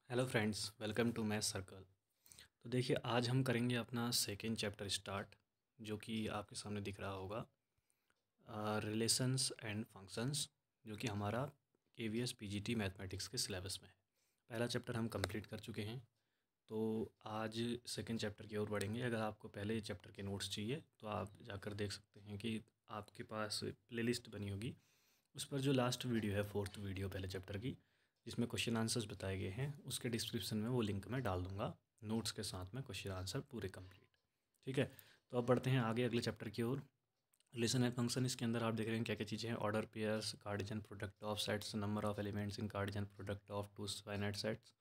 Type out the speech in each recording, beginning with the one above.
Hello friends, welcome to Math Circle. तो देखिए, आज हम करेंगे अपना सेकेंड चैप्टर स्टार्ट, जो कि आपके सामने दिख रहा होगा, रिलेशंस एंड फंक्शंस, जो कि हमारा केवीएस पीजीटी मैथमेटिक्स के सिलेबस में है। पहला चैप्टर हम कंप्लीट कर चुके हैं, तो आज सेकेंड चैप्टर की ओर बढ़ेंगे। अगर आपको पहले चैप्टर के नोट्स चाहिए तो आप जाकर देख सकते हैं कि आपके पास प्लेलिस्ट बनी होगी। उस पर जो लास्ट वीडियो है, फोर्थ वीडियो पहले चैप्टर की, जिसमें क्वेश्चन आंसर्स बताए गए हैं, उसके डिस्क्रिप्शन में वो लिंक मैं डाल दूंगा नोट्स के साथ में, क्वेश्चन आंसर पूरे कंप्लीट। ठीक है, तो अब बढ़ते हैं आगे अगले चैप्टर की ओर। रिलेशन एंड फंक्शन, इसके अंदर आप देख रहे हैं क्या क्या चीज़ें हैं। Order pairs, Cartesian product of sets, number of elements in Cartesian product of two finite sets.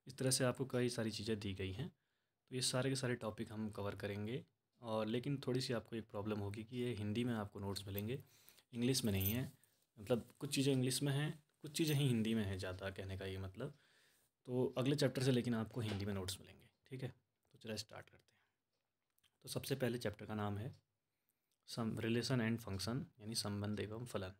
इस तरह से आपको कई सारी चीज़ें दी गई हैं। तो ये सारे के सारे टॉपिक हम कवर करेंगे। और लेकिन थोड़ी सी आपको एक प्रॉब्लम होगी कि ये हिंदी में आपको नोट्स मिलेंगे, इंग्लिश में नहीं है। मतलब कुछ चीज़ें इंग्लिश में हैं, कुछ चीज़ें ही हिंदी में हैं, ज़्यादा कहने का ये मतलब। तो अगले चैप्टर से लेकिन आपको हिंदी में नोट्स मिलेंगे। ठीक है, तो चलिए स्टार्ट करते हैं। तो सबसे पहले चैप्टर का नाम है सम रिलेशन एंड फंक्शन, यानी संबंध एवं फलन।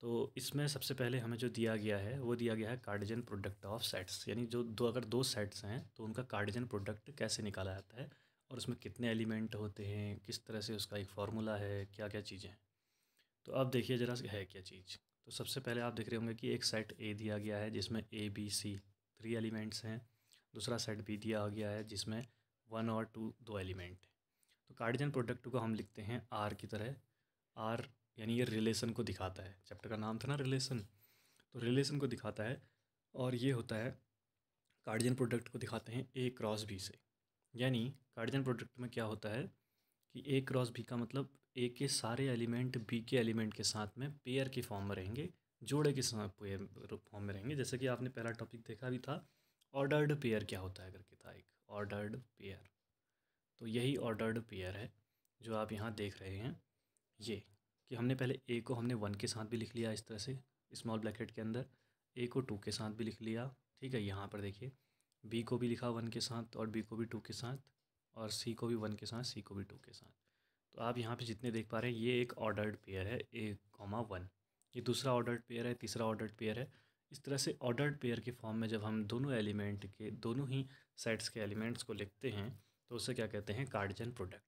तो इसमें सबसे पहले हमें जो दिया गया है वो दिया गया है कार्डिजन प्रोडक्ट ऑफ सेट्स, यानी जो अगर दो सेट्स हैं तो उनका कार्डिजन प्रोडक्ट कैसे निकाला जाता है, और उसमें कितने एलिमेंट होते हैं, किस तरह से उसका एक फार्मूला है, क्या क्या चीज़ें हैं। तो अब देखिए ज़रा है क्या चीज़। तो सबसे पहले आप देख रहे होंगे कि एक सेट ए दिया गया है जिसमें A B C 3 एलिमेंट्स हैं। दूसरा सेट बी दिया गया है जिसमें 1 और 2 2 एलिमेंट हैं। तो कार्डिजन प्रोडक्ट को हम लिखते हैं आर की तरह। आर यानी ये रिलेशन को दिखाता है। चैप्टर का नाम था ना रिलेशन, तो रिलेशन को दिखाता है। और ये होता है, कार्डिजन प्रोडक्ट को दिखाते हैं ए क्रॉस बी से। यानी कार्डिजन प्रोडक्ट में क्या होता है कि ए क्रॉस बी का मतलब ए के सारे एलिमेंट बी के एलिमेंट के साथ में पेयर के फॉर्म में रहेंगे, जोड़े के साथ पेयर फॉर्म में रहेंगे। जैसे कि आपने पहला टॉपिक देखा भी था, ऑर्डर्ड पेयर क्या होता है करके था, एक ऑर्डर्ड पेयर। तो यही ऑर्डर्ड पेयर है जो आप यहाँ देख रहे हैं। ये कि हमने पहले ए को हमने 1 के साथ भी लिख लिया इस तरह से, स्मॉल ब्रैकेट के अंदर। ए को 2 के साथ भी लिख लिया। ठीक है, यहाँ पर देखिए बी को भी लिखा 1 के साथ, और बी को भी 2 के साथ, और सी को भी 1 के साथ, सी को भी 2 के साथ। तो आप यहाँ पे जितने देख पा रहे हैं, ये एक ऑर्डर्ड पेयर है A, 1। ये दूसरा ऑर्डर्ड पेयर है, तीसरा ऑर्डर्ड पेयर है। इस तरह से ऑर्डर्ड पेयर के फॉर्म में जब हम दोनों एलिमेंट के, दोनों ही सेट्स के एलिमेंट्स को लिखते हैं तो उसे क्या कहते हैं, कार्डिजन प्रोडक्ट।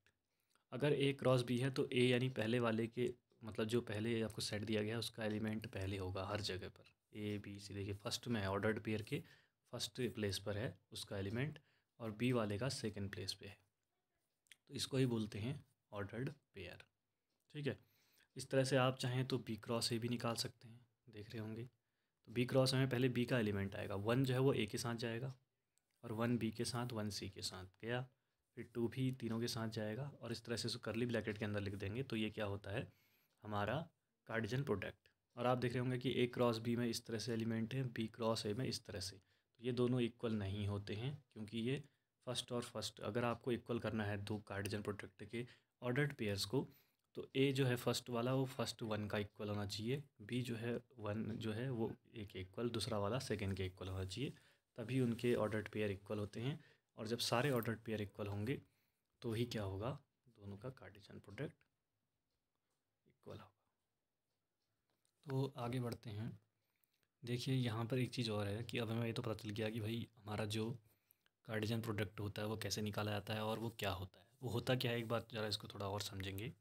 अगर ए क्रॉस बी है तो ए यानी पहले वाले के, मतलब जो पहले आपको सेट दिया गया है उसका एलिमेंट पहले होगा हर जगह पर। A B C देखिए फर्स्ट में है, ऑर्डर्ड पेयर के फर्स्ट प्लेस पर है उसका एलिमेंट, और बी वाले का सेकंड प्लेस पे है। तो इसको ही बोलते हैं ऑर्डर्ड पेयर। ठीक है, इस तरह से आप चाहें तो बी क्रॉस ए भी निकाल सकते हैं, देख रहे होंगे। तो बी क्रॉस में पहले बी का एलिमेंट आएगा, 1 जो है वो ए के साथ जाएगा, और 1 बी के साथ, 1 सी के साथ गया, फिर 2 भी तीनों के साथ जाएगा, और इस तरह से उसको करली ब्रैकेट के अंदर लिख देंगे। तो ये क्या होता है, हमारा कार्डिजन प्रोडक्ट। और आप देख रहे होंगे कि ए क्रॉस बी में इस तरह से एलिमेंट है, बी क्रॉस ए में इस तरह से। तो ये दोनों इक्वल नहीं होते हैं, क्योंकि ये फर्स्ट और फर्स्ट, अगर आपको इक्वल करना है दो कार्डिजन प्रोडक्ट के ऑर्डर्ड पेयर्स को, तो ए जो है फर्स्ट वाला वो फर्स्ट 1 का इक्वल होना चाहिए, बी जो है 1 जो है वो ए के इक्वल, दूसरा वाला सेकेंड के इक्वल होना चाहिए। तभी उनके ऑर्डर्ड पेयर इक्वल होते हैं। और जब सारे ऑर्डर्ड पेयर इक्वल होंगे तो ही क्या होगा, दोनों का कार्टेशियन प्रोडक्ट इक्वल होगा। तो आगे बढ़ते हैं। देखिए यहाँ पर एक चीज़ और है कि अब हमें ये तो पता चल गया कि भाई हमारा जो कार्टेशियन प्रोडक्ट होता है वो कैसे निकाला जाता है और वो क्या होता है, वो होता क्या है। एक बात ज़रा इसको थोड़ा और समझेंगे।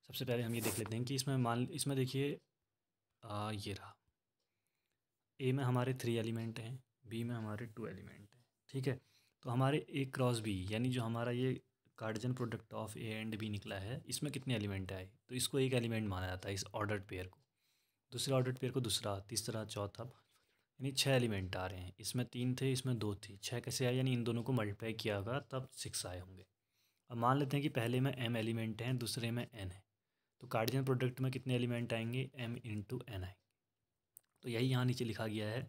सबसे पहले हम ये देख लेते हैं कि इसमें देखिए, ये रहा, ए में हमारे 3 एलिमेंट हैं, बी में हमारे 2 एलिमेंट हैं। ठीक है, तो हमारे ए क्रॉस बी, यानी जो हमारा ये Cartesian product of A and B निकला है, इसमें कितने एलिमेंट आए, तो इसको एक एलिमेंट माना जाता है, इस ऑर्डर्ड पेयर को। दूसरे ऑर्डर्ड पेयर को दूसरा, तीसरा, चौथा, यानी 6 एलिमेंट आ रहे हैं। इसमें 3 थे, इसमें 2 थी, 6 कैसे आए, यानी इन दोनों को मल्टीप्लाई किया होगा तब 6 आए होंगे। अब मान लेते हैं कि पहले में m एलिमेंट हैं, दूसरे में n है, तो कार्डिजन प्रोडक्ट में कितने एलिमेंट आएंगे, m इंटू एन आएंगे। तो यही यहाँ नीचे लिखा गया है,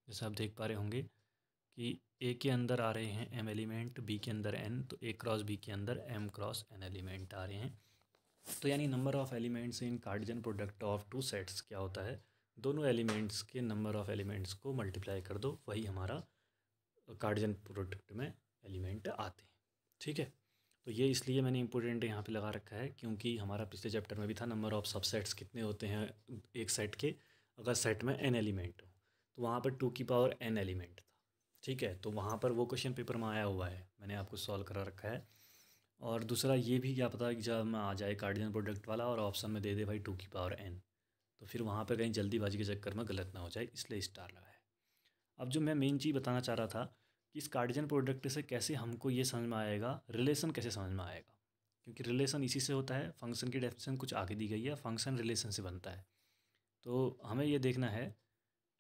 जैसे आप देख पा रहे होंगे कि ए के अंदर आ रहे हैं m एलिमेंट, बी के अंदर n, तो ए क्रॉस बी के अंदर m क्रॉस n एलिमेंट आ रहे हैं। तो यानी number of elements in Cartesian product of two sets क्या होता है, दोनों एलिमेंट्स के नंबर ऑफ़ एलिमेंट्स को मल्टीप्लाई कर दो, वही हमारा कार्डिजन प्रोडक्ट में एलिमेंट आते हैं। ठीक है, तो ये इसलिए मैंने इंपॉर्टेंट यहाँ पे लगा रखा है, क्योंकि हमारा पिछले चैप्टर में भी था नंबर ऑफ़ सबसेट्स कितने होते हैं एक सेट के, अगर सेट में n एलिमेंट हो, तो वहाँ पर 2 की पावर n एलिमेंट था। ठीक है, तो वहाँ पर वो क्वेश्चन पेपर में आया हुआ है, मैंने आपको सॉल्व करा रखा है। और दूसरा ये भी क्या पता कि जब में आ जाए कार्डिनल प्रोडक्ट वाला और ऑप्शन में दे दे भाई 2n, तो फिर वहाँ पे कहीं जल्दीबाजी के चक्कर में गलत ना हो जाए, इसलिए स्टार लगाया है। अब जो मैं मेन चीज़ बताना चाह रहा था कि इस कार्डिनल प्रोडक्ट से कैसे हमको ये समझ में आएगा, रिलेशन कैसे समझ में आएगा, क्योंकि रिलेशन इसी से होता है। फंक्शन की डेफिनेशन कुछ आगे दी गई है, फंक्शन रिलेशन से बनता है। तो हमें ये देखना है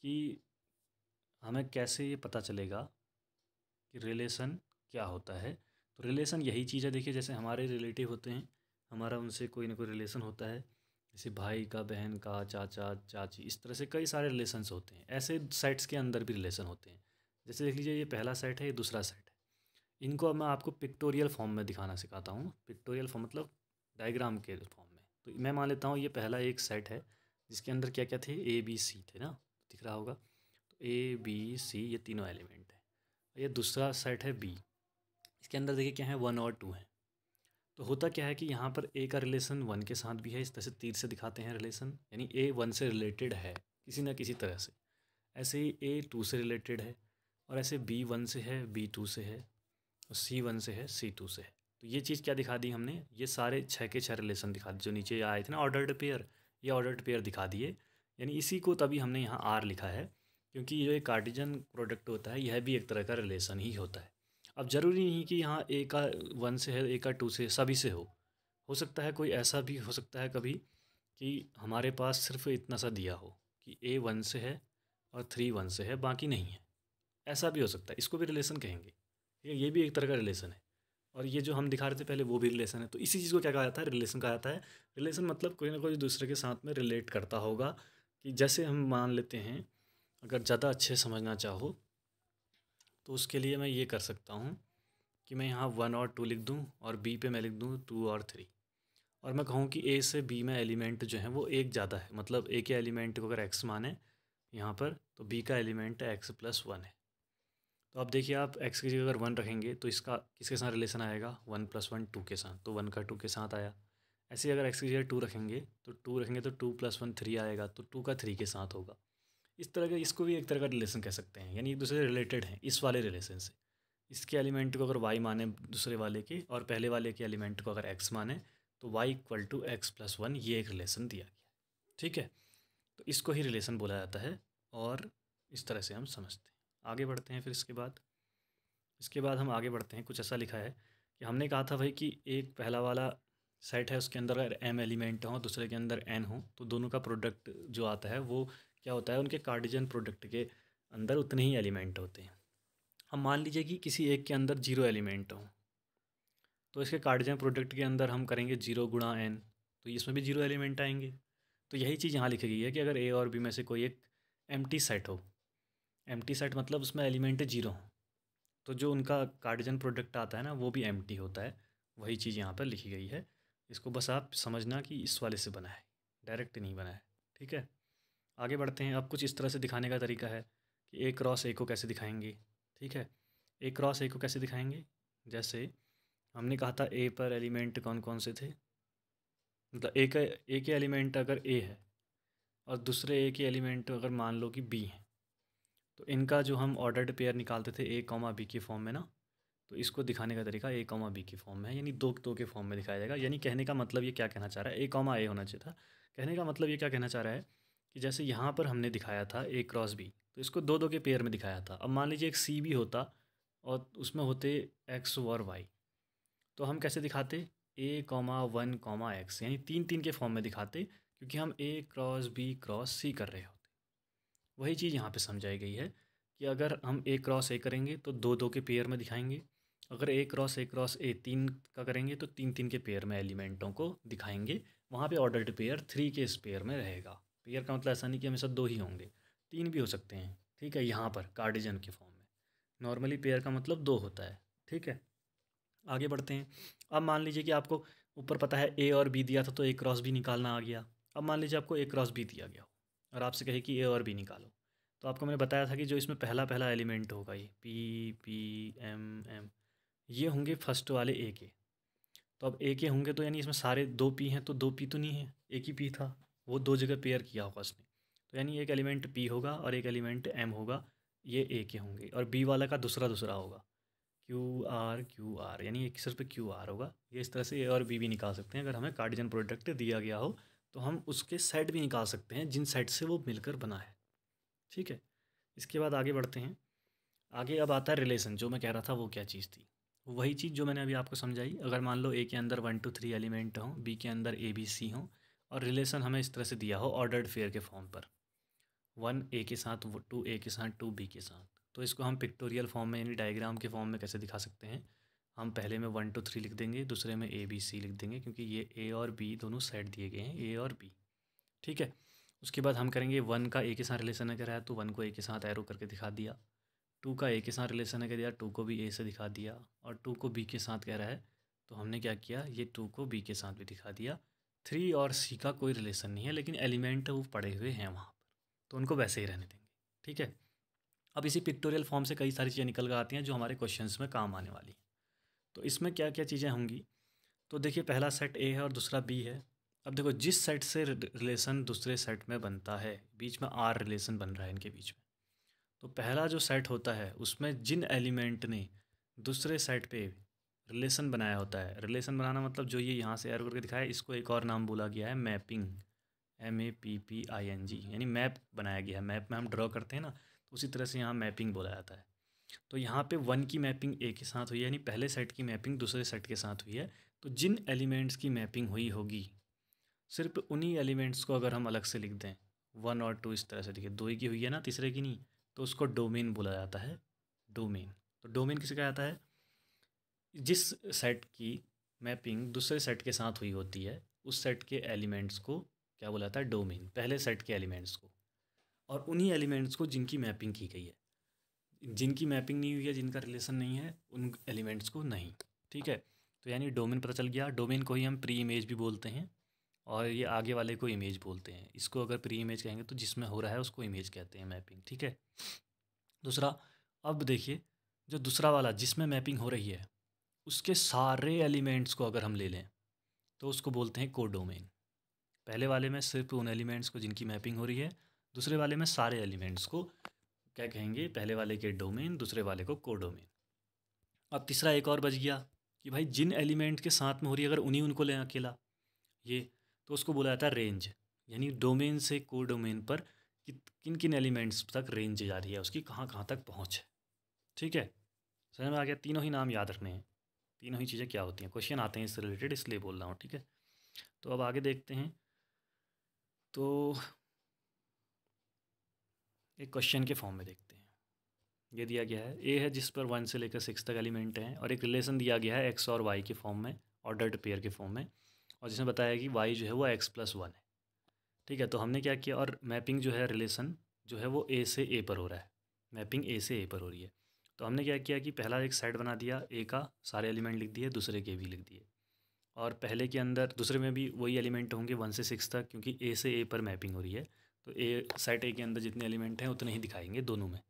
कि हमें कैसे ये पता चलेगा कि रिलेशन क्या होता है। तो रिलेशन यही चीज़ है, देखिए जैसे हमारे रिलेटिव होते हैं, हमारा उनसे कोई ना कोई रिलेशन होता है, जैसे भाई का, बहन का, चाचा चाची, इस तरह से कई सारे रिलेशंस होते हैं। ऐसे सेट्स के अंदर भी रिलेशन होते हैं। जैसे देख लीजिए, ये पहला सेट है, ये दूसरा सेट है। इनको अब मैं आपको पिक्टोरियल फॉर्म में दिखाना सिखाता हूँ। पिक्टोरियल फॉर्म मतलब डायग्राम के फॉर्म में। तो मैं मान लेता हूँ ये पहला एक सेट है जिसके अंदर क्या क्या थे, ए बी सी थे ना, दिख रहा होगा। तो ए बी सी ये तीनों एलिमेंट है। ये दूसरा सेट है बी, इसके अंदर देखिए क्या है, 1 और 2 है। तो होता क्या है कि यहाँ पर ए का रिलेशन 1 के साथ भी है, इस तरह से तीर से दिखाते हैं रिलेशन, यानी ए 1 से रिलेटेड है किसी ना किसी तरह से। ऐसे ही ए 2 से रिलेटेड है, और ऐसे बी 1 से है, बी 2 से है, और सी 1 से है, सी 2 से है। तो ये चीज़ क्या दिखा दी हमने, ये सारे 6 के 6 रिलेशन दिखा दिए जो नीचे आए थे ना, ऑर्डर्ड पेयर, ये ऑर्डर्ड पेयर दिखा दिए। यानी इसी को तभी हमने यहाँ आर लिखा है, क्योंकि जो एक कार्टिजन प्रोडक्ट होता है यह भी एक तरह का रिलेशन ही होता है। अब ज़रूरी नहीं कि यहाँ ए का 1 से है, ए का 2 से, सभी से हो सकता है कोई ऐसा भी हो सकता है कभी कि हमारे पास सिर्फ इतना सा दिया हो कि ए 1 से है और 3 1 से है, बाकी नहीं है। ऐसा भी हो सकता है, इसको भी रिलेशन कहेंगे। ये भी एक तरह का रिलेशन है। और ये जो हम दिखा रहे थे पहले वो भी रिलेशन है। तो इसी चीज़ को क्या कहा जाता है, रिलेशन कहा जाता है। रिलेशन मतलब कोई ना कोई दूसरे के साथ में रिलेट करता होगा। कि जैसे हम मान लेते हैं, अगर ज़्यादा अच्छे समझना चाहो तो उसके लिए मैं ये कर सकता हूँ कि मैं यहाँ 1 और 2 लिख दूँ, और बी पे मैं लिख दूँ 2 और 3। और मैं कहूँ कि ए से बी में एलिमेंट जो है वो एक ज़्यादा है, मतलब ए के एलिमेंट को अगर एक्स माने यहाँ पर, तो बी का एलिमेंट एक्स प्लस 1 है। तो अब देखिए, आप x की जगह अगर 1 रखेंगे तो इसका किसके साथ रिलेशन आएगा, 1 + 1 2 के साथ, तो 1 का 2 के साथ आया। ऐसे ही अगर x की जगह 2 रखेंगे तो 2 + 1 3 आएगा, तो 2 का 3 के साथ होगा। इस तरह का, इसको भी एक तरह का रिलेशन कह सकते हैं, यानी एक दूसरे से रिलेटेड हैं इस वाले रिलेशन से। इसके एलिमेंट को अगर y माने दूसरे वाले के, और पहले वाले के एलिमेंट को अगर x माने, तो y = x+1, ये एक रिलेशन दिया गया। ठीक है, तो इसको ही रिलेशन बोला जाता है, और इस तरह से हम समझते हैं। आगे बढ़ते हैं। फिर इसके बाद हम आगे बढ़ते हैं। कुछ ऐसा लिखा है कि हमने कहा था भाई कि एक पहला वाला सेट है, उसके अंदर अगर m एलिमेंट हो, दूसरे के अंदर n हो, तो दोनों का प्रोडक्ट जो आता है वो क्या होता है, उनके कार्डिजन प्रोडक्ट के अंदर उतने ही एलिमेंट होते हैं। हम मान लीजिए कि किसी एक के अंदर 0 एलिमेंट हो, तो इसके कार्डिजन प्रोडक्ट के अंदर हम करेंगे 0 × n, तो इसमें भी 0 एलिमेंट आएंगे। तो यही चीज़ यहाँ लिखी गई है कि अगर ए और बी में से कोई एक एम्प्टी सेट हो, एम्प्टी सेट मतलब उसमें एलिमेंट 0 हो, तो जो उनका कार्डिजन प्रोडक्ट आता है ना, वो भी एम्प्टी होता है। वही चीज़ यहाँ पर लिखी गई है। इसको बस आप समझना कि इस वाले से बना है, डायरेक्ट नहीं बना है। ठीक है, आगे बढ़ते हैं। अब कुछ इस तरह से दिखाने का तरीका है कि ए क्रॉस ए को कैसे दिखाएंगे। ठीक है, ए क्रॉस ए को कैसे दिखाएंगे, जैसे हमने कहा था ए पर एलिमेंट कौन कौन से थे, मतलब ए के एलिमेंट अगर ए है और दूसरे ए के एलिमेंट अगर मान लो कि बी है, तो इनका जो हम ऑर्डर्ड पेयर निकालते थे ए कॉमा बी के फॉर्म में ना, तो इसको दिखाने का तरीका ए कॉमा बी के फॉर्म में है, यानी दो दो के फॉर्म में दिखाया जाएगा। यानी कहने का मतलब ये क्या कहना चाह रहा है, ए कॉमा ए होना चाहिए था। कहने का मतलब ये क्या कहना चाह रहा है कि जैसे यहाँ पर हमने दिखाया था ए क्रॉस बी, तो इसको दो दो के पेयर में दिखाया था। अब मान लीजिए एक सी भी होता और उसमें होते एक्स और वाई, तो हम कैसे दिखाते, ए कॉमा 1 कॉमा एक्स, यानी 3 3 के फॉर्म में दिखाते, क्योंकि हम ए क्रॉस बी क्रॉस सी कर रहे होते। वही चीज़ यहाँ पे समझाई गई है कि अगर हम ए क्रॉस ए करेंगे तो दो दो के पेयर में दिखाएंगे, अगर ए क्रॉस ए 3 का करेंगे तो 3 3 के पेयर में एलिमेंटों को दिखाएंगे। वहाँ पे ऑर्डर्ड पेयर 3 के इस पेयर में रहेगा। पेयर का मतलब ऐसा नहीं कि हमेशा 2 ही होंगे, 3 भी हो सकते हैं। ठीक है, यहाँ पर कार्डिजन के फॉर्म में नॉर्मली पेयर का मतलब 2 होता है। ठीक है, आगे बढ़ते हैं। अब मान लीजिए कि आपको ऊपर पता है ए और बी दिया था, तो ए क्रॉस बी निकालना आ गया। अब मान लीजिए आपको ए क्रॉस बी दिया गया हो और आपसे कहे कि ए और बी निकालो, तो आपको मैंने बताया था कि जो इसमें पहला पहला एलिमेंट होगा, ये पी पी एम एम, ये होंगे फर्स्ट वाले ए के। तो अब ए के होंगे तो यानी इसमें सारे 2 पी हैं, तो 2 पी तो नहीं है, एक ही पी था, वो 2 जगह पेयर किया होगा उसने। तो यानी एक एलिमेंट पी होगा और एक एलिमेंट एम होगा, ये ए के होंगे और बी वाला का दूसरा दूसरा होगा, क्यू आर, यानी एक सिर्फ क्यू आर होगा। ये इस तरह से ए और बी भी निकाल सकते हैं। अगर हमें कार्टेशियन प्रोडक्ट दिया गया हो तो हम उसके सेट भी निकाल सकते हैं जिन सेट से वो मिलकर बना है। ठीक है, इसके बाद आगे बढ़ते हैं। आगे अब आता है रिलेशन। जो मैं कह रहा था वो क्या चीज़ थी, वही चीज़ जो मैंने अभी आपको समझाई। अगर मान लो ए के अंदर 1 2 3 एलिमेंट हों, बी के अंदर ए बी सी हों, और रिलेशन हमें इस तरह से दिया हो ऑर्डर्ड फेयर के फॉर्म पर, 1 ए के साथ, 2 ए के साथ, 2 बी के साथ, तो इसको हम पिक्टोरियल फॉर्म में यानी डायग्राम के फॉर्म में कैसे दिखा सकते हैं। हम पहले में 1 2 3 लिख देंगे, दूसरे में ए बी सी लिख देंगे, क्योंकि ये ए और बी दोनों सेट दिए गए हैं, ए और बी। ठीक है, उसके बाद हम करेंगे 1 का ए के साथ रिलेशन अगर है तो 1 को ए के साथ एरो करके दिखा दिया, 2 का ए के साथ रिलेशन है कह दिया, 2 को भी ए से दिखा दिया, और 2 को बी के साथ कह रहा है तो हमने क्या किया, ये 2 को बी के साथ भी दिखा दिया। 3 और सी का कोई रिलेशन नहीं है, लेकिन एलिमेंट वो पड़े हुए हैं वहाँ पर, तो उनको वैसे ही रहने देंगे। ठीक है, अब इसी पिक्टोरियल फॉर्म से कई सारी चीज़ें निकल कर आती हैं जो हमारे क्वेश्चंस में काम आने वाली हैं। तो इसमें क्या क्या चीज़ें होंगी, तो देखिए पहला सेट ए है और दूसरा बी है। अब देखो जिस सेट से रिलेशन दूसरे सेट में बनता है, बीच में आर रिलेशन बन रहा है इनके बीच में, तो पहला जो सेट होता है उसमें जिन एलिमेंट ने दूसरे सेट पे रिलेशन बनाया होता है, रिलेशन बनाना मतलब जो ये यहाँ से एरो करके दिखाया है, इसको एक और नाम बोला गया है मैपिंग, MAPPING, यानी मैप बनाया गया है। मैप में हम ड्रॉ करते हैं ना, तो उसी तरह से यहाँ मैपिंग बोला जाता है। तो यहाँ पे 1 की मैपिंग ए के साथ हुई है, यानी पहले सेट की मैपिंग दूसरे सेट के साथ हुई है। तो जिन एलिमेंट्स की मैपिंग हुई होगी, सिर्फ उन्हीं एलिमेंट्स को अगर हम अलग से लिख दें, 1 और 2 इस तरह से, देखिए 2 ही की हुई है ना, तीसरे की नहीं, तो उसको डोमेन बोला जाता है, डोमेन। तो डोमेन किसे कहा जाता है, जिस सेट की मैपिंग दूसरे सेट के साथ हुई होती है उस सेट के एलिमेंट्स को क्या बोला जाता है, डोमेन, पहले सेट के एलिमेंट्स को। और उन्हीं एलिमेंट्स को जिनकी मैपिंग की गई है, जिनकी मैपिंग नहीं हुई है, जिनका रिलेशन नहीं है, उन एलिमेंट्स को नहीं। ठीक है, तो यानी डोमेन पता चल गया। डोमेन को ही हम प्री इमेज भी बोलते हैं, और ये आगे वाले को इमेज बोलते हैं। इसको अगर प्री इमेज कहेंगे तो जिसमें हो रहा है उसको इमेज कहते हैं, मैपिंग। ठीक है, दूसरा, अब देखिए जो दूसरा वाला जिसमें मैपिंग हो रही है उसके सारे एलिमेंट्स को अगर हम ले लें तो उसको बोलते हैं कोडोमेन। पहले वाले में सिर्फ उन एलिमेंट्स को जिनकी मैपिंग हो रही है, दूसरे वाले में सारे एलिमेंट्स को क्या कहेंगे, पहले वाले के डोमेन, दूसरे वाले को कोडोमेन। अब तीसरा एक और बच गया कि भाई जिन एलिमेंट के साथ में हो रही है अगर उन्हीं उनको लें अकेला ये, तो उसको बोला जाता है रेंज, यानी डोमेन से कोडोमेन पर किन किन एलिमेंट्स तक रेंज जा रही है, उसकी कहाँ कहाँ तक पहुँच है। ठीक है, समझ में आ गया। तीनों ही नाम याद रखने हैं, तीनों ही चीज़ें क्या होती हैं, क्वेश्चन आते हैं इससे रिलेटेड, इसलिए बोल रहा हूँ। ठीक है, तो अब आगे देखते हैं। तो एक क्वेश्चन के फॉर्म में देखते हैं। ये दिया गया है, ए है जिस पर 1 से लेकर 6 तक एलिमेंट हैं, और एक रिलेशन दिया गया है एक्स और वाई के फॉर्म में, ऑर्डर्ड पेयर के फॉर्म में, और जिसमें बताया कि वाई जो है वो x+1 है। ठीक है, तो हमने क्या किया, और मैपिंग जो है, रिलेशन जो है वो ए से ए पर हो रहा है, मैपिंग ए से ए पर हो रही है। तो हमने क्या किया कि पहला एक सेट बना दिया, ए का सारे एलिमेंट लिख दिए, दूसरे के भी लिख दिए, और पहले के अंदर दूसरे में भी वही एलिमेंट होंगे 1 से 6 तक, क्योंकि ए से ए पर मैपिंग हो रही है, तो ए सेट ए के अंदर जितने एलिमेंट हैं उतने ही दिखाएंगे दोनों में।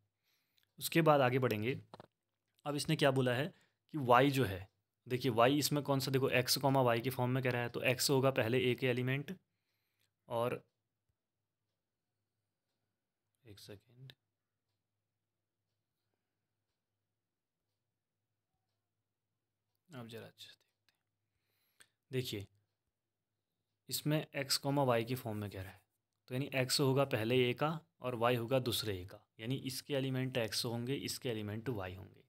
उसके बाद आगे बढ़ेंगे। अब इसने क्या बोला है कि वाई जो है, देखिए वाई इसमें कौन सा, देखो एक्स कॉमा वाई के फॉर्म में कह रहा है, तो एक्स होगा पहले ए के एलिमेंट, और एक सेकेंड, अब जरा अच्छे से देखिए, इसमें एक्स कॉमा वाई के फॉर्म में कह रहा है, तो यानी एक्स होगा पहले ए का और वाई होगा दूसरे ए का, यानी इसके एलिमेंट एक्स होंगे, इसके एलिमेंट वाई होंगे।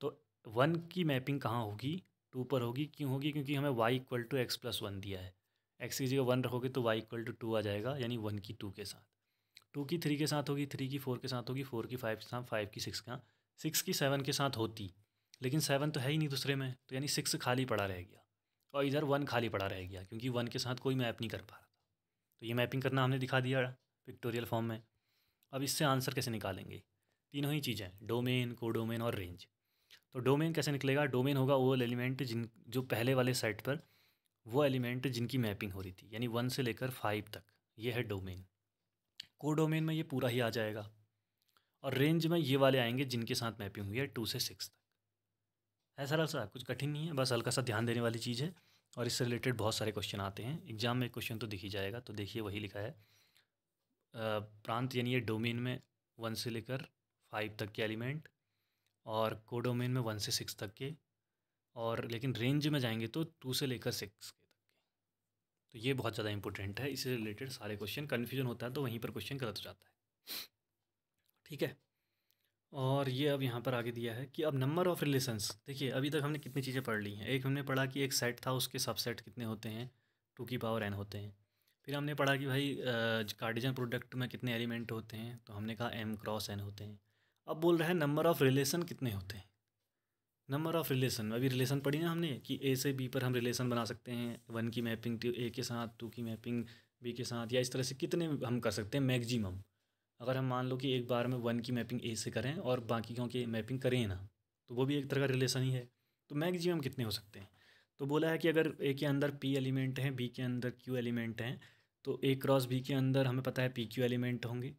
तो 1 की मैपिंग कहाँ होगी, 2 पर होगी। क्यों होगी, क्योंकि हमें y=x+1 दिया है, x की जगह 1 रखोगे तो y=2 आ जाएगा, यानी 1 की 2 के साथ, 2 की 3 के साथ होगी, 3 की 4 के साथ होगी, 4 की 5 के साथ, 5 की 6 का, 6 की 7 के साथ होती, लेकिन 7 तो है ही नहीं दूसरे में, तो यानी 6 खाली पड़ा रह गया, और इधर 1 खाली पड़ा रह गया, क्योंकि 1 के साथ कोई मैप नहीं कर पा रहा था। तो ये मैपिंग करना हमने दिखा दिया पिक्टोरियल फॉर्म में। अब इससे आंसर कैसे निकालेंगे, तीनों ही चीज़ें, डोमेन, कोडोमेन और रेंज। तो डोमेन कैसे निकलेगा, डोमेन होगा वो एलिमेंट जिन जो पहले वाले सेट पर वो एलिमेंट जिनकी मैपिंग हो रही थी, यानी 1 से लेकर 5 तक, ये है डोमेन। कोडोमेन में ये पूरा ही आ जाएगा, और रेंज में ये वाले आएंगे जिनके साथ मैपिंग हुई है 2 से 6 तक। है सरल सा, कुछ कठिन नहीं है, बस हल्का सा ध्यान देने वाली चीज़ है, और इससे रिलेटेड बहुत सारे क्वेश्चन आते हैं एग्जाम में, क्वेश्चन तो दिख ही जाएगा। तो देखिए वही लिखा है, प्रांत, यानी ये डोमेन में 1 से लेकर 5 तक के एलिमेंट, और कोडोमेन में 1 से 6 तक के, और लेकिन रेंज में जाएंगे तो 2 से लेकर 6 के तक के। तो ये बहुत ज़्यादा इंपॉर्टेंट है, इससे रिलेटेड सारे क्वेश्चन, कन्फ्यूजन होता है तो वहीं पर क्वेश्चन गलत हो जाता है। ठीक है, और ये अब यहाँ पर आगे दिया है कि अब नंबर ऑफ़ रिलेशंस, देखिए अभी तक हमने कितनी चीज़ें पढ़ ली हैं। एक हमने पढ़ा कि एक सेट था, उसके सबसेट कितने होते हैं, 2 की पावर n होते हैं। फिर हमने पढ़ा कि भाई कार्टेशियन प्रोडक्ट में कितने एलिमेंट होते हैं, तो हमने कहा m क्रॉस n होते हैं। अब बोल रहे हैं नंबर ऑफ़ रिलेशन कितने होते हैं। नंबर ऑफ़ रिलेशन, अभी रिलेशन पढ़ी ना हमने कि ए से बी पर हम रिलेशन बना सकते हैं, 1 की मैपिंग ए के साथ, 2 की मैपिंग बी के साथ, या इस तरह से कितने हम कर सकते हैं मैक्सिमम। अगर हम मान लो कि एक बार में 1 की मैपिंग ए से करें और बाकियों की मैपिंग करें ना, तो वो भी एक तरह का रिलेशन ही है। तो मैक्सिमम कितने हो सकते हैं, तो बोला है कि अगर ए के अंदर पी एलिमेंट हैं, बी के अंदर क्यू एलिमेंट हैं, तो ए क्रॉस बी के अंदर हमें पता है पी क्यू एलिमेंट होंगे,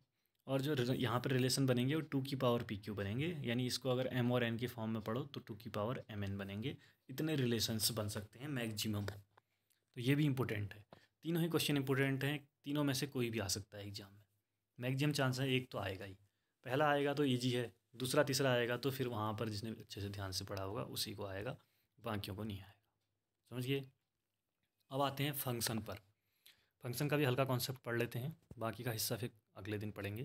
और जो यहाँ पर रिलेशन बनेंगे वो 2 की पावर पी क्यू बनेंगे, यानी इसको अगर एम और एन की फॉर्म में पढ़ो तो 2 की पावर एम एन बनेंगे। इतने रिलेशंस बन सकते हैं मैक्सिमम। तो ये भी इंपॉर्टेंट है, तीनों ही क्वेश्चन इंपॉर्टेंट हैं, तीनों में से कोई भी आ सकता है एग्जाम में। मैक्सिमम चांस है एक तो आएगा ही, पहला आएगा तो ईजी है, दूसरा तीसरा आएगा तो फिर वहाँ पर जिसने अच्छे से ध्यान से पढ़ा होगा उसी को आएगा, बाकियों को नहीं आएगा। समझिए। अब आते हैं फंक्शन पर। फंक्शन का भी हल्का कॉन्सेप्ट पढ़ लेते हैं, बाकी का हिस्सा फिर अगले दिन पढ़ेंगे।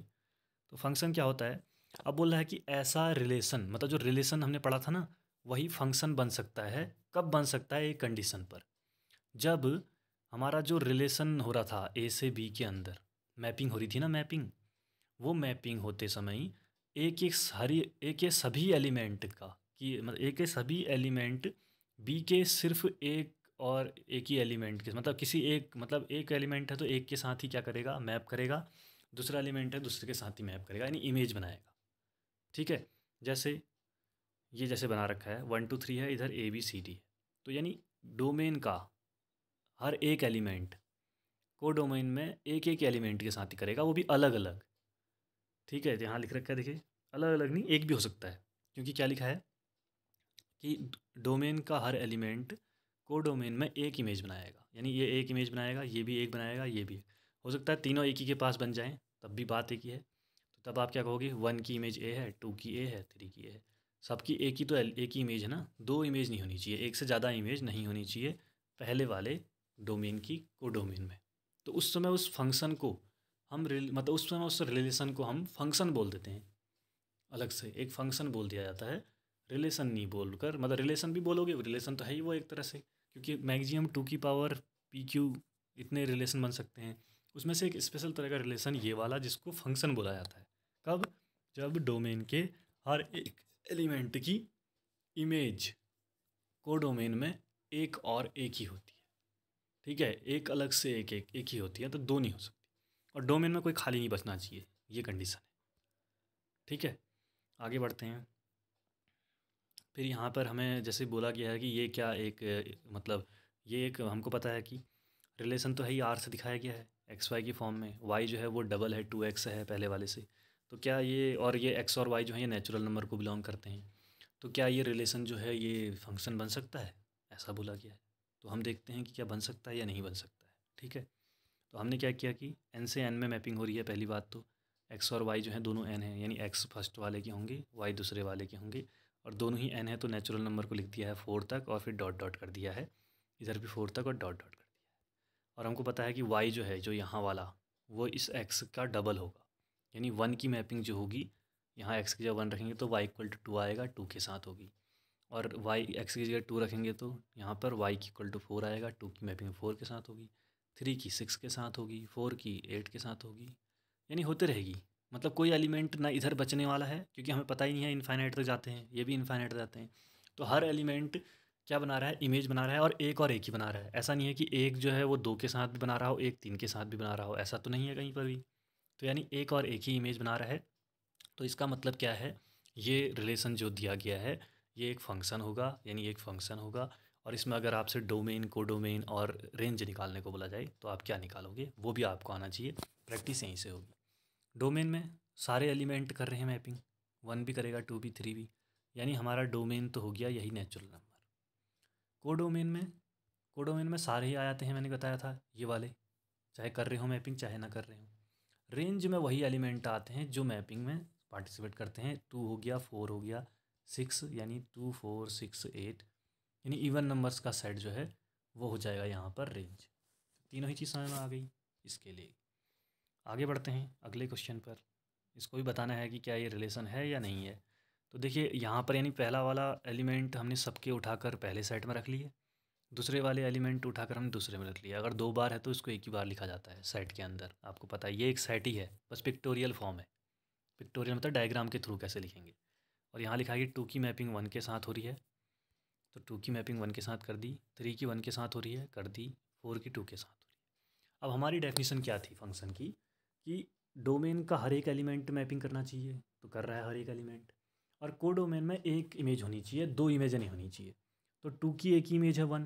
तो फंक्शन क्या होता है, अब बोल रहा है कि ऐसा रिलेशन, मतलब जो रिलेशन हमने पढ़ा था ना, वही फंक्शन बन सकता है। कब बन सकता है, एक कंडीशन पर, जब हमारा जो रिलेशन हो रहा था ए से बी के अंदर, मैपिंग हो रही थी ना, मैपिंग, वो मैपिंग होते समय एक के सभी एलिमेंट का, कि मतलब ए के सभी एलिमेंट बी के सिर्फ एक और एक ही एलिमेंट के, मतलब किसी एक, मतलब एक एलिमेंट है तो एक के साथ ही क्या करेगा, मैप करेगा, दूसरा एलिमेंट है दूसरे के साथ ही मैप करेगा, यानी इमेज बनाएगा। ठीक है, जैसे ये जैसे बना रखा है 1 2 3 है, इधर ए बी सी डी है, तो यानी डोमेन का हर एक एलिमेंट को डोमेन में एक एक एलिमेंट के साथ ही करेगा, वो भी अलग अलग। ठीक है, यहाँ लिख रखा है देखिए, अलग अलग नहीं, एक भी हो सकता है, क्योंकि क्या लिखा है कि डोमेन का हर एलिमेंट को डोमेन में एक इमेज बनाएगा, यानी ये एक इमेज बनाएगा, ये भी एक बनाएगा, ये भी हो सकता है तीनों एक ही के पास बन जाएं, तब भी बात एक ही है। तो तब आप क्या कहोगे, 1 की इमेज ए है, 2 की ए है, 3 की ए है, सबकी एक ही, तो एक ही इमेज है ना, दो इमेज नहीं होनी चाहिए, एक से ज़्यादा इमेज नहीं होनी चाहिए पहले वाले डोमेन की को डोमेन में। तो उस समय उस फंक्शन को हम मतलब उस समय उस रिलेशन को हम फंक्शन बोल देते हैं, अलग से एक फंक्शन बोल दिया जाता है, रिलेशन नहीं बोलकर, मतलब रिलेशन भी बोलोगे, रिलेशन तो है ही वो एक तरह से, क्योंकि मैक्सिमम 2 की पावर पी क्यू इतने रिलेशन बन सकते हैं। उसमें से एक स्पेशल तरह का रिलेशन ये वाला, जिसको फंक्शन बोला जाता है। कब, जब डोमेन के हर एक एलिमेंट की इमेज को डोमेन में एक और एक ही होती है। ठीक है, एक अलग से एक ही होती है, तो दो नहीं हो सकती, और डोमेन में कोई खाली नहीं बचना चाहिए, ये कंडीशन है। ठीक है, आगे बढ़ते हैं। फिर यहाँ पर हमें जैसे बोला गया है कि ये क्या एक मतलब ये एक, हमको पता है कि रिलेशन तो है ही, आर से दिखाया गया है एक्स वाई की फॉर्म में, वाई जो है वो डबल है, 2x है पहले वाले से, तो क्या ये, और ये एक्स और वाई जो है ये नेचुरल नंबर को बिलोंग करते हैं, तो क्या ये रिलेशन जो है ये फंक्शन बन सकता है, ऐसा बोला गया है। तो हम देखते हैं कि क्या बन सकता है या नहीं बन सकता है। ठीक है, तो हमने क्या किया कि एन से एन में मैपिंग हो रही है, पहली बात तो एक्स और वाई जो है दोनों एन है, यानी एक्स फर्स्ट वाले के होंगे, वाई दूसरे वाले के होंगे, और दोनों ही एन है, तो नेचुरल नंबर को लिख दिया है 4 तक, और फिर डॉट डॉट कर दिया है, इधर भी 4 तक और डॉट डॉट कर दिया है। और हमको पता है कि वाई जो है, जो यहाँ वाला, वो इस एक्स का डबल होगा, यानी 1 की मैपिंग जो होगी, यहाँ एक्स की जगह 1 रखेंगे तो वाई इक्वल टू 2 आएगा, 2 के साथ होगी, और वाई एक्स की जगह 2 रखेंगे तो यहाँ पर वाई की इक्वल टू 4 आएगा, 2 की मैपिंग 4 के साथ होगी, 3 की 6 के साथ होगी, 4 की 8 के साथ होगी, यानी होते रहेगी। मतलब कोई एलिमेंट ना इधर बचने वाला है, क्योंकि हमें पता ही नहीं है, इनफाइनाइट तक जाते हैं, ये भी इनफाइनाइट तक जाते हैं, तो हर एलिमेंट क्या बना रहा है, इमेज बना रहा है, और एक ही बना रहा है। ऐसा नहीं है कि एक जो है वो 2 के साथ भी बना रहा हो, एक 3 के साथ भी बना रहा हो, ऐसा तो नहीं है कहीं पर भी। तो यानी एक और एक ही इमेज बना रहा है। तो इसका मतलब क्या है, ये रिलेशन जो दिया गया है ये एक फ़ंक्शन होगा, यानी एक फ़ंक्शन होगा, और इसमें अगर आपसे डोमेन, कोडोमेन और रेंज निकालने को बोला जाए तो आप क्या निकालोगे, वो भी आपको आना चाहिए, प्रैक्टिस यहीं से होगी। डोमेन में सारे एलिमेंट कर रहे हैं मैपिंग, 1 भी करेगा, 2 भी, 3 भी, यानी हमारा डोमेन तो हो गया यही नेचुरल नंबर। कोडोमेन में सारे ही आ जाते हैं, मैंने बताया था ये वाले, चाहे कर रहे हो मैपिंग चाहे ना कर रहे हो। रेंज में वही एलिमेंट आते हैं जो मैपिंग में पार्टिसिपेट करते हैं। 2 हो गया, 4 हो गया, 6, यानी 2 4 6 8, यानी इवन नंबर्स का सेट जो है वो हो जाएगा यहाँ पर रेंज। तीनों ही चीज़ समझ में आ गई इसके लिए। आगे बढ़ते हैं अगले क्वेश्चन पर। इसको भी बताना है कि क्या ये रिलेशन है या नहीं है। तो देखिए यहाँ पर यानी पहला वाला एलिमेंट हमने सबके उठाकर पहले सेट में रख लिए, दूसरे वाले एलिमेंट उठाकर हमने दूसरे में रख लिया। अगर 2 बार है तो इसको एक ही बार लिखा जाता है सेट के अंदर। आपको पता है ये एक सेट ही है, बस पिक्टोरियल फॉर्म है। पिक्टोरियल मतलब डायग्राम के थ्रू कैसे लिखेंगे। और यहाँ लिखा है कि 2 की मैपिंग 1 के साथ हो रही है, तो 2 की मैपिंग 1 के साथ कर दी, 3 की 1 के साथ हो रही है, कर दी, 4 की 2 के साथ हो रही है। अब हमारी डेफिनेशन क्या थी फंक्शन की कि डोमेन का हर एक एलिमेंट मैपिंग करना चाहिए, तो कर रहा है हर एक एलिमेंट। और को डोमेन में एक इमेज होनी चाहिए, 2 इमेज नहीं होनी चाहिए। तो 2 की एक ही इमेज है 1,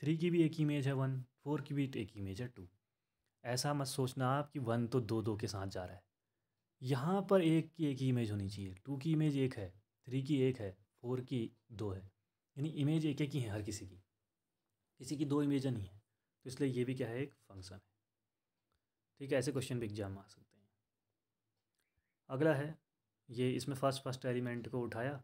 3 की भी एक ही इमेज है 1, 4 की भी एक ही इमेज है 2। ऐसा मत सोचना आप कि 1 तो 2 के साथ जा रहा है। यहाँ पर एक की एक ही इमेज होनी चाहिए। 2 की इमेज एक है, 3 की एक है, 4 की 2 है, यानी इमेज एक एक ही है हर किसी की, किसी की 2 इमेज नहीं है। तो इसलिए ये भी क्या है, एक फंक्शन है। ठीक है, ऐसे क्वेश्चन भी एग्जाम में आ सकते हैं। अगला है ये, इसमें फर्स्ट एलिमेंट को उठाया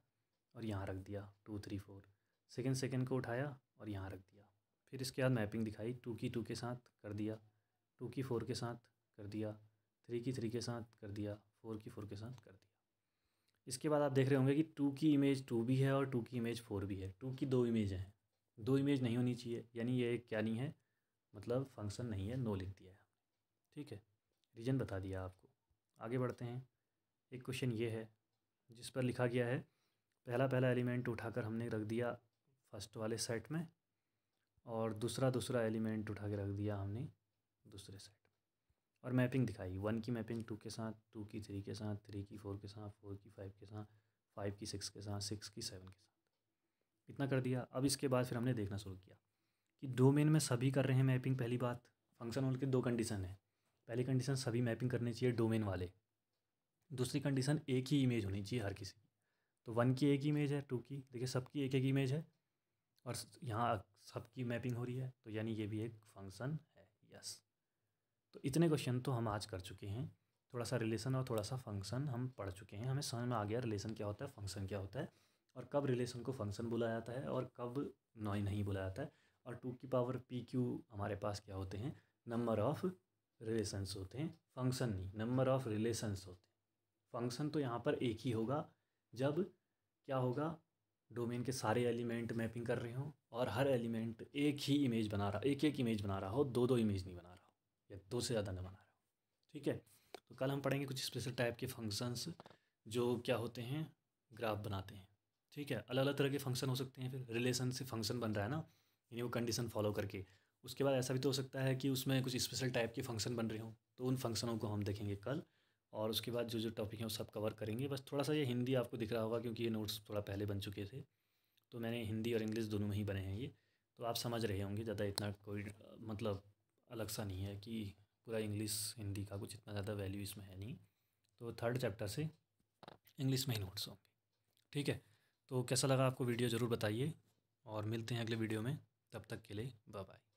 और यहाँ रख दिया 2 3 4, सेकेंड को उठाया और यहाँ रख दिया। फिर इसके बाद मैपिंग दिखाई, 2 की 2 के साथ कर दिया, 2 की 4 के साथ कर दिया, 3 की 3 के साथ कर दिया, 4 की 4 के साथ कर दिया। इसके बाद आप देख रहे होंगे कि 2 की इमेज 2 भी है और 2 की इमेज 4 भी है। 2 की 2 इमेज हैं, 2 इमेज नहीं होनी चाहिए, यानी ये क्या नहीं है, मतलब फंक्शन नहीं है, नो लिख दिया है। ठीक है, रीजन बता दिया आपको। आगे बढ़ते हैं। एक क्वेश्चन ये है जिस पर लिखा गया है पहला एलिमेंट उठाकर हमने रख दिया फर्स्ट वाले सेट में, और दूसरा एलिमेंट उठा के रख दिया हमने दूसरे सेट में, और मैपिंग दिखाई 1 की मैपिंग 2 के साथ, 2 की 3 के साथ, 3 की 4 के साथ, 4 की 5 के साथ, 5 की 6 के साथ, 6 की 7 के साथ। इतना कर दिया। अब इसके बाद फिर हमने देखना शुरू किया कि डोमेन में सभी कर रहे हैं मैपिंग। पहली बात, फंक्शन होल के 2 कंडीशन है। पहली कंडीशन सभी मैपिंग करने चाहिए डोमेन वाले, दूसरी कंडीशन एक ही इमेज होनी चाहिए हर किसी की। तो 1 की एक इमेज है, 2 की देखिए सबकी एक एक इमेज है, और यहाँ सबकी मैपिंग हो रही है, तो यानी ये भी एक फंक्शन है। यस, तो इतने क्वेश्चन तो हम आज कर चुके हैं। थोड़ा सा रिलेशन और थोड़ा सा फंक्शन हम पढ़ चुके हैं। हमें समझ में आ गया रिलेशन क्या होता है, फंक्शन क्या होता है, और कब रिलेशन को फंक्शन बोला जाता है और कब नहीं बोला जाता है। और 2 की पावर PQ हमारे पास क्या होते हैं, नंबर ऑफ़ रिलेशंस होते हैं, फंक्शन नहीं, नंबर ऑफ़ रिलेशंस होते हैं। फंक्शन तो यहाँ पर एक ही होगा जब क्या होगा, डोमेन के सारे एलिमेंट मैपिंग कर रहे हो और हर एलिमेंट एक ही इमेज बना रहा, एक इमेज बना रहा हो, 2 इमेज नहीं बना रहा हो, या 2 से ज़्यादा ना बना रहा हो। ठीक है, तो कल हम पढ़ेंगे कुछ स्पेशल टाइप के फंक्शंस जो क्या होते हैं, ग्राफ बनाते हैं। ठीक है, अलग अलग तरह के फंक्शन हो सकते हैं। फिर रिलेशन से फंक्शन बन रहा है ना, यानी वो कंडीशन फॉलो करके। उसके बाद ऐसा भी तो हो सकता है कि उसमें कुछ स्पेशल टाइप के फंक्शन बन रहे हों, तो उन फंक्शनों को हम देखेंगे कल। और उसके बाद जो टॉपिक हैं वो सब कवर करेंगे। बस थोड़ा सा ये हिंदी आपको दिख रहा होगा क्योंकि ये नोट्स थोड़ा पहले बन चुके थे, तो मैंने हिंदी और इंग्लिश दोनों में ही बने हैं ये, तो आप समझ रहे होंगे। ज़्यादा इतना कोई मतलब अलग सा नहीं है कि पूरा इंग्लिश हिंदी का कुछ इतना ज़्यादा वैल्यू इसमें है नहीं। तो 3rd चैप्टर से इंग्लिश में ही नोट्स होंगे। ठीक है, तो कैसा लगा आपको वीडियो ज़रूर बताइए, और मिलते हैं अगले वीडियो में। तब तक के लिए बाय बाय।